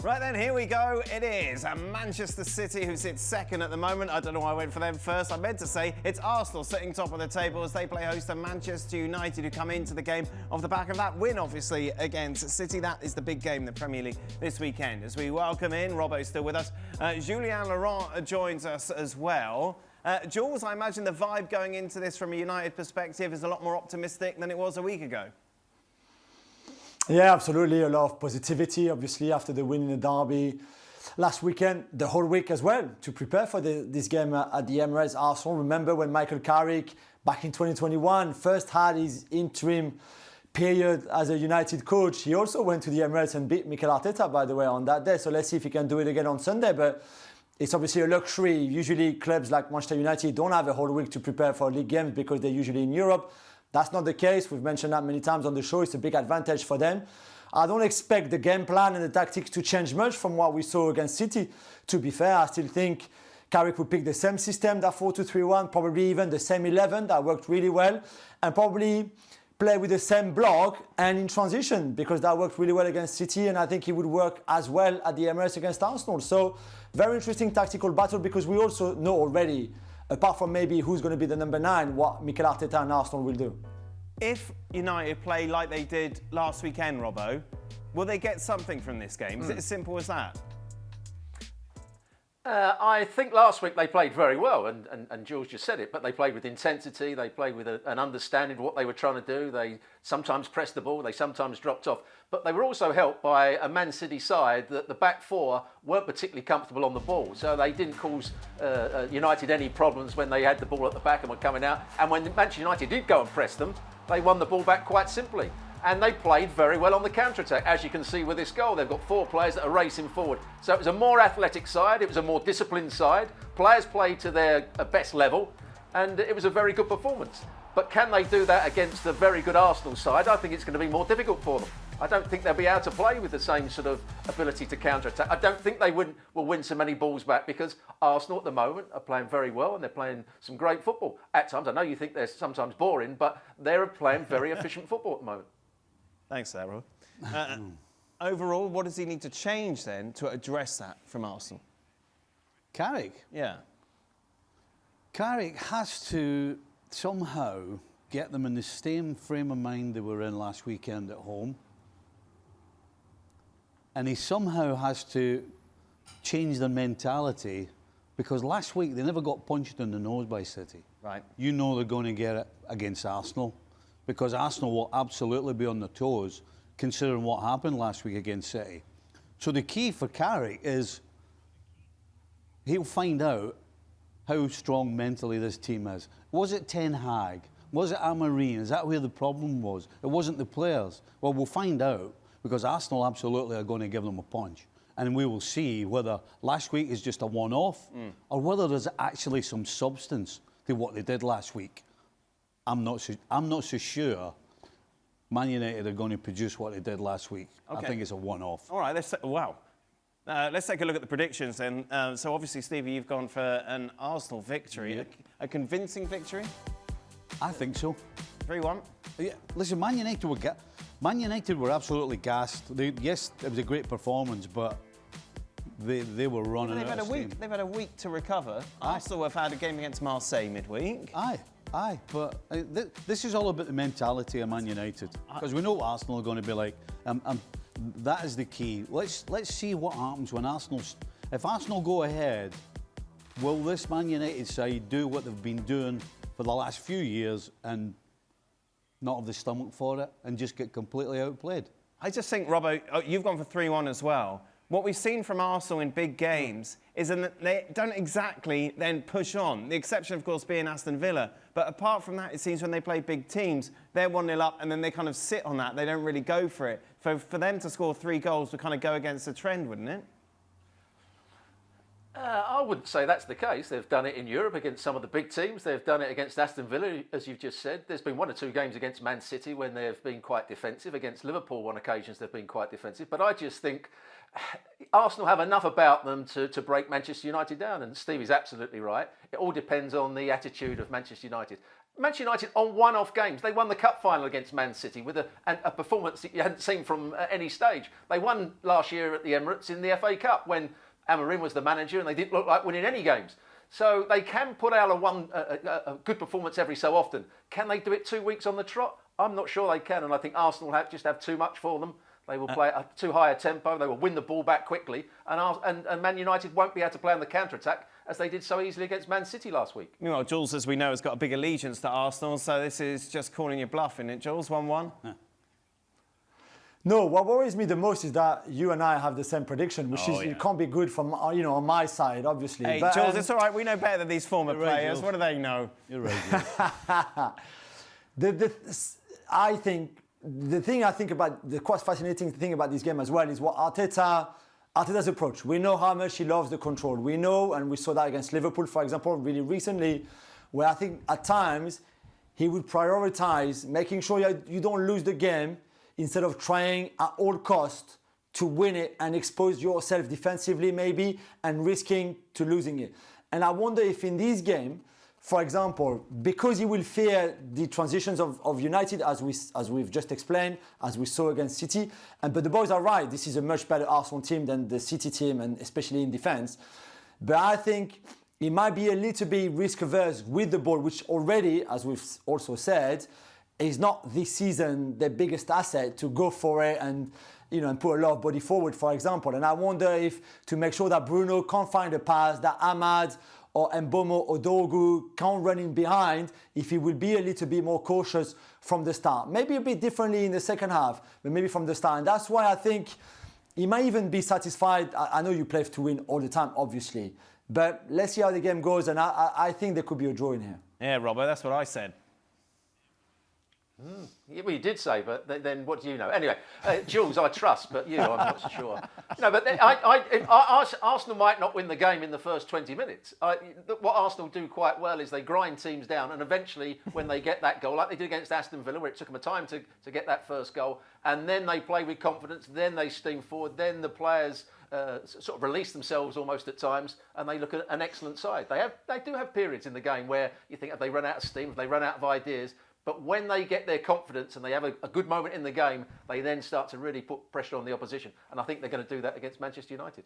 Right then, here we go. It is Manchester City who sits second at the moment. I don't know why I went for them first. I meant to say it's Arsenal sitting top of the table as they play host to Manchester United, who come into the game off the back of that win, obviously, against City. That is the big game in the Premier League this weekend. As we welcome in, Robbo's still with us. Julien joins us as well. Jules, I imagine the vibe going into this from a United perspective is a lot more optimistic than it was a week ago. Yeah, absolutely. A lot of positivity, obviously, after the win in the derby last weekend, the whole week as well, to prepare for this game at the Emirates. Arsenal, remember when Michael Carrick, back in 2021, first had his interim period as a United coach. He also went to the Emirates and beat Michael Arteta, by the way, on that day. So let's see if he can do it again on Sunday. But it's obviously a luxury. Usually clubs like Manchester United don't have a whole week to prepare for league games because they're usually in Europe. That's not the case. We've mentioned that many times on the show. It's a big advantage for them. I don't expect the game plan and the tactics to change much from what we saw against City. To be fair, I still think Carrick would pick the same system, that 4-2-3-1, probably even the same 11 that worked really well, and probably play with the same block and in transition, because that worked really well against City, and I think it would work as well at the Emirates against Arsenal. So very interesting tactical battle, because we also know already, apart from maybe who's going to be the number 9, what Mikel Arteta and Arsenal will do. If United play like they did last weekend, Robbo, will they get something from this game? Is it as simple as that? I think last week they played very well, and Jules just said it, but they played with intensity, they played with an understanding of what they were trying to do. They sometimes pressed the ball, they sometimes dropped off, but they were also helped by a Man City side that the back four weren't particularly comfortable on the ball, so they didn't cause United any problems when they had the ball at the back and were coming out, and when Manchester United did go and press them, they won the ball back quite simply. And they played very well on the counter-attack, as you can see with this goal. They've got 4 players that are racing forward. So it was a more athletic side, it was a more disciplined side. Players played to their best level, and it was a very good performance. But can they do that against a very good Arsenal side? I think it's going to be more difficult for them. I don't think they'll be able to play with the same sort of ability to counter-attack. I don't think they will win so many balls back, because Arsenal at the moment are playing very well and they're playing some great football. At times, I know you think they're sometimes boring, but they're playing very efficient football at the moment. Thanks, Sarah. Overall, what does he need to change then to address that from Arsenal? Carrick? Yeah. Carrick has to somehow get them in the same frame of mind they were in last weekend at home. And he somehow has to change their mentality, because last week they never got punched in the nose by City. Right. You know they're going to get it against Arsenal, because Arsenal will absolutely be on their toes considering what happened last week against City. So the key for Carrick is he'll find out how strong mentally this team is. Was it Ten Hag? Was it Amorim? Is that where the problem was? It wasn't the players. Well, we'll find out, because Arsenal absolutely are going to give them a punch. And we will see whether last week is just a one-off or whether there's actually some substance to what they did last week. I'm not so sure Man United are going to produce what they did last week. Okay. I think it's a one-off. All right, let's take a look at the predictions then. So obviously, Stevie, you've gone for an Arsenal victory. Yeah. A convincing victory? I think so. 3-1? Yeah. Listen, Man United were absolutely gassed. Yes, it was a great performance, but they were running out of steam. They've had a week to recover. Arsenal have had a game against Marseille midweek. Aye, but this is all about the mentality of Man United, because we know what Arsenal are going to be like. That is the key. Let's see what happens when if Arsenal go ahead. Will this Man United side do what they've been doing for the last few years and not have the stomach for it and just get completely outplayed? I just think, Robbo, you've gone for 3-1 as well. What we've seen from Arsenal in big games is that they don't exactly then push on. The exception, of course, being Aston Villa. But apart from that, it seems when they play big teams, they're 1-0 up and then they kind of sit on that. They don't really go for it. For them to score 3 goals would kind of go against the trend, wouldn't it? I wouldn't say that's the case. They've done it in Europe against some of the big teams. They've done it against Aston Villa, as you've just said. There's been 1 or 2 games against Man City when they've been quite defensive. Against Liverpool on occasions they've been quite defensive. But I just think Arsenal have enough about them to break Manchester United down. And Stevie's absolutely right. It all depends on the attitude of Manchester United. Manchester United on one-off games. They won the cup final against Man City with a performance that you hadn't seen from any stage. They won last year at the Emirates in the FA Cup when Amorim was the manager and they didn't look like winning any games. So they can put out a good performance every so often. Can they do it 2 weeks on the trot? I'm not sure they can, and I think Arsenal just have too much for them. They will play at too high a tempo. They will win the ball back quickly, and Man United won't be able to play on the counter-attack as they did so easily against Man City last week. Meanwhile, Jules, as we know, has got a big allegiance to Arsenal, so this is just calling your bluff, isn't it, Jules? 1-1? Yeah. No, what worries me the most is that you and I have the same prediction, which it can't be good from on my side, obviously. Hey, but, Jules, it's all right. We know better than these former players. Jules. What do they know? You're right. I think the thing I think about the quite fascinating thing about this game as well is what Arteta's approach. We know how much he loves the control. We know, and we saw that against Liverpool, for example, really recently, where I think at times he would prioritize making sure you don't lose the game instead of trying at all costs to win it and expose yourself defensively maybe and risking to losing it. And I wonder if in this game, for example, because he will fear the transitions of United as we've just explained, as we saw against City, but the boys are right, this is a much better Arsenal team than the City team, and especially in defence. But I think he might be a little bit risk averse with the ball, which already, as we've also said, is not this season the biggest asset to go for it and put a lot of body forward, for example. And I wonder if to make sure that Bruno can't find a pass, that Ahmad or Mbomo or Dogu can't run in behind, if he will be a little bit more cautious from the start. Maybe a bit differently in the second half, but maybe from the start. And that's why I think he might even be satisfied. I know you play to win all the time, obviously. But let's see how the game goes. And I think there could be a draw in here. Yeah, Robbo, that's what I said. Yeah, well, you did say, but then what do you know? Anyway, Jules, I trust, but I'm not so sure. But Arsenal might not win the game in the first 20 minutes. What Arsenal do quite well is they grind teams down, and eventually, when they get that goal, like they did against Aston Villa, where it took them a time to get that first goal, and then they play with confidence, then they steam forward, then the players sort of release themselves almost at times, and they look at an excellent side. They do have periods in the game where you think if they run out of steam, if they run out of ideas. But when they get their confidence and they have a good moment in the game, they then start to really put pressure on the opposition. And I think they're going to do that against Manchester United.